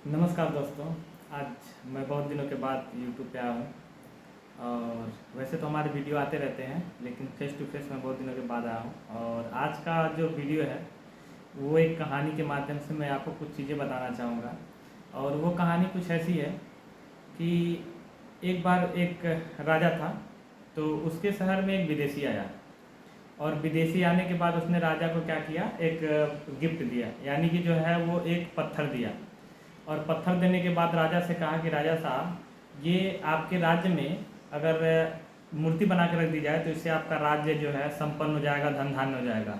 नमस्कार दोस्तों। आज मैं बहुत दिनों के बाद YouTube पे आया हूँ। और वैसे तो हमारे वीडियो आते रहते हैं, लेकिन फेस टू फेस मैं बहुत दिनों के बाद आया हूँ। और आज का जो वीडियो है वो एक कहानी के माध्यम से मैं आपको कुछ चीज़ें बताना चाहूँगा। और वो कहानी कुछ ऐसी है कि एक बार एक राजा था, तो उसके शहर में एक विदेशी आया। और विदेशी आने के बाद उसने राजा को क्या किया, एक गिफ्ट दिया, यानी कि जो है वो एक पत्थर दिया। और पत्थर देने के बाद राजा से कहा कि राजा साहब, ये आपके राज्य में अगर मूर्ति बना के रख दी जाए तो इससे आपका राज्य जो है संपन्न हो जाएगा, धन धान्य हो जाएगा।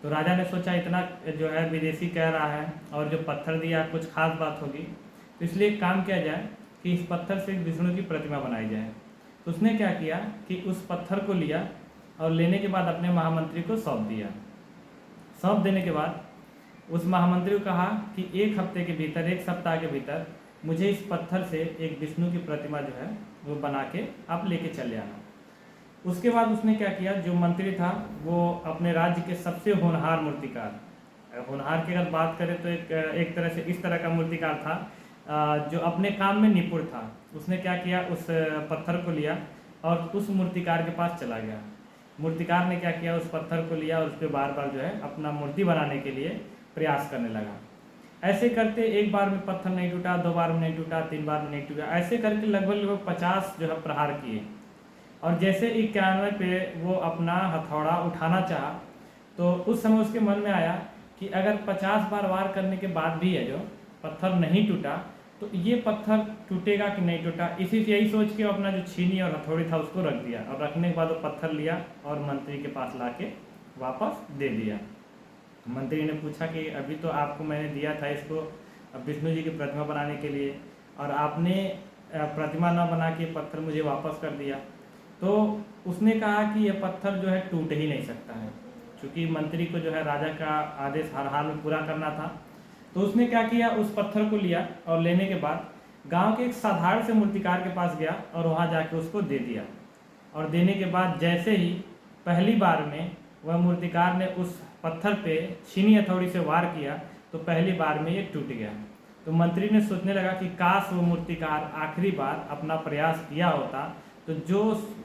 तो राजा ने सोचा इतना जो है विदेशी कह रहा है और जो पत्थर दिया कुछ खास बात होगी, तो इसलिए एक काम किया जाए कि इस पत्थर से विष्णु की प्रतिमा बनाई जाए। तो उसने क्या किया कि उस पत्थर को लिया और लेने के बाद अपने महामंत्री को सौंप दिया। सौंप देने के बाद उस महामंत्री को कहा कि एक हफ्ते के भीतर, एक सप्ताह के भीतर मुझे इस पत्थर से एक विष्णु की प्रतिमा जो है वो बना के आप लेके चले आना। उसके बाद उसने क्या किया, जो मंत्री था वो अपने राज्य के सबसे होनहार मूर्तिकार, होनहार की अगर बात करें तो एक तरह से इस तरह का मूर्तिकार था जो अपने काम में निपुण था। उसने क्या किया, उस पत्थर को लिया और उस मूर्तिकार के पास चला गया। मूर्तिकार ने क्या किया, उस पत्थर को लिया और उस पर बार बार जो है अपना मूर्ति बनाने के लिए प्रयास करने लगा। ऐसे करते एक बार में पत्थर नहीं टूटा, दो बार में नहीं टूटा, तीन बार में नहीं टूटा, ऐसे करके लगभग 50 जो है प्रहार किए। और जैसे 91 पे वो अपना हथौड़ा उठाना चाहा, तो उस समय उसके मन में आया कि अगर 50 बार वार करने के बाद भी है जो पत्थर नहीं टूटा, तो ये पत्थर टूटेगा कि नहीं टूटा। इसी से यही सोच के वो अपना जो छीनी और हथौड़ी था उसको रख दिया, और रखने के बाद वो पत्थर लिया और मंत्री के पास ला के वापस दे दिया। मंत्री ने पूछा कि अभी तो आपको मैंने दिया था इसको विष्णु जी की प्रतिमा बनाने के लिए, और आपने प्रतिमा न बना के पत्थर मुझे वापस कर दिया। तो उसने कहा कि यह पत्थर जो है टूट ही नहीं सकता है, क्योंकि मंत्री को जो है राजा का आदेश हर हाल में पूरा करना था। तो उसने क्या किया, उस पत्थर को लिया और लेने के बाद गांव के एक साधारण से मूर्तिकार के पास गया और वहां जाके उसको दे दिया। और देने के बाद जैसे ही पहली बार में वह मूर्तिकार ने उस पत्थर पे छीनी हथौड़ी से वार किया, तो पहली बार में ये टूट गया। तो मंत्री ने सोचने लगा कि काश वो मूर्तिकार आखिरी बार अपना प्रयास किया होता, तो जो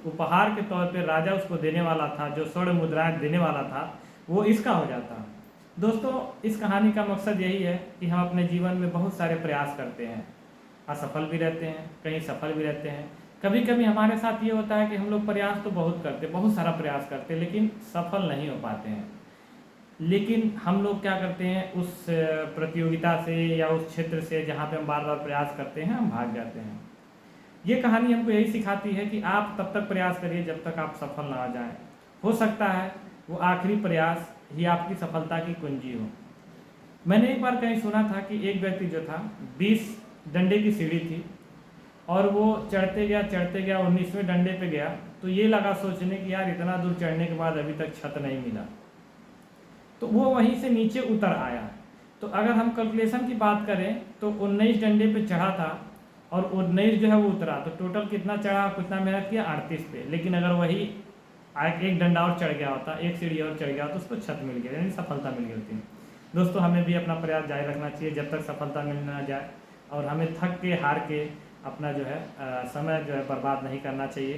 उपहार के तौर पे राजा उसको देने वाला था, जो स्वर्ण मुद्राएं देने वाला था, वो इसका हो जाता। दोस्तों, इस कहानी का मकसद यही है कि हम अपने जीवन में बहुत सारे प्रयास करते हैं, असफल भी रहते हैं, कहीं सफल भी रहते हैं। कभी कभी हमारे साथ ये होता है कि हम लोग प्रयास तो बहुत करते, बहुत सारा प्रयास करते, लेकिन सफल नहीं हो पाते हैं। लेकिन हम लोग क्या करते हैं, उस प्रतियोगिता से या उस क्षेत्र से जहाँ पे हम बार बार प्रयास करते हैं, हम भाग जाते हैं। ये कहानी हमको यही सिखाती है कि आप तब तक प्रयास करिए जब तक आप सफल ना हो जाएं। हो सकता है वो आखिरी प्रयास ही आपकी सफलता की कुंजी हो। मैंने एक बार कहीं सुना था कि एक व्यक्ति जो था, 20 डंडे की सीढ़ी थी और वो चढ़ते गया 19वें डंडे पे गया, तो ये लगा सोचने कि यार इतना दूर चढ़ने के बाद अभी तक छत नहीं मिला, तो वो वहीं से नीचे उतर आया। तो अगर हम कैलकुलेशन की बात करें तो 19 डंडे पे चढ़ा था और 19 जो है वो उतरा, तो टोटल कितना चढ़ा, कितना मेहनत किया, 38 पे। लेकिन अगर वही एक डंडा और चढ़ गया होता, एक सीढ़ी और चढ़ गया तो उसको छत मिल गया, यानी सफलता मिल गई होती। दोस्तों, हमें भी अपना प्रयास जारी रखना चाहिए जब तक सफलता मिल ना जाए, और हमें थक के हार के अपना जो है समय जो है बर्बाद नहीं करना चाहिए।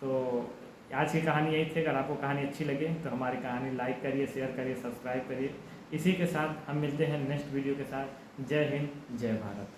तो आज की कहानी यही थी। अगर आपको कहानी अच्छी लगे तो हमारी कहानी लाइक करिए, शेयर करिए, सब्सक्राइब करिए। इसी के साथ हम मिलते हैं नेक्स्ट वीडियो के साथ। जय हिंद, जय भारत।